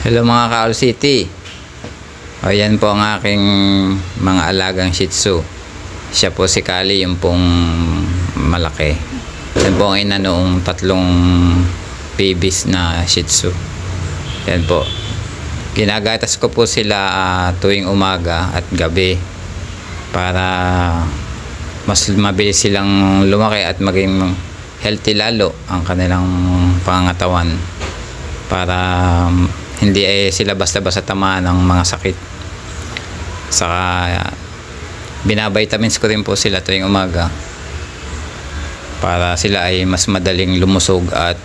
Hello mga ka-All City. O yan po ang aking mga alagang Shih Tzu. Siya po si Kali, yung pong malaki. Yan po ang ina noong 3 babies na Shih Tzu. Yan po. Ginagatas ko po sila tuwing umaga at gabi para mas mabilis silang lumaki at maging healthy lalo ang kanilang pangangatawan, para hindi sila basta-basta tamaan ng mga sakit. Saka binavitamins ko rin po sila tuwing umaga para sila ay mas madaling lumusog at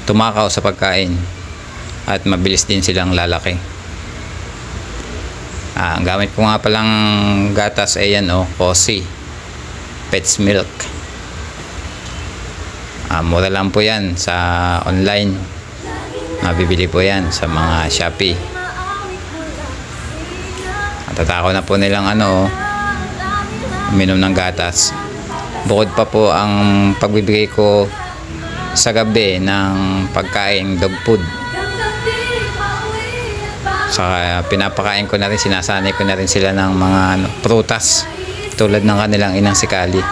tumakaw sa pagkain at mabilis din silang lalaki. Ang gamit ko nga palang gatas ay yan, Cozy Pets Milk. Mura lang po yan sa online. Mabibili po yan sa mga Shopee. Tatako na po nilang uminom ng gatas. Bukod pa po ang pagbibigay ko sa gabi ng pagkain dog food. Saka pinapakain ko na rin, sinasanay ko na rin sila ng mga prutas tulad ng kanilang inang si Kali.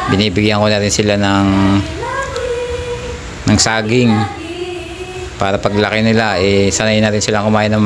Binibigyan ko na rin sila ng saging para paglaki nila sanay na rin silang kumain ng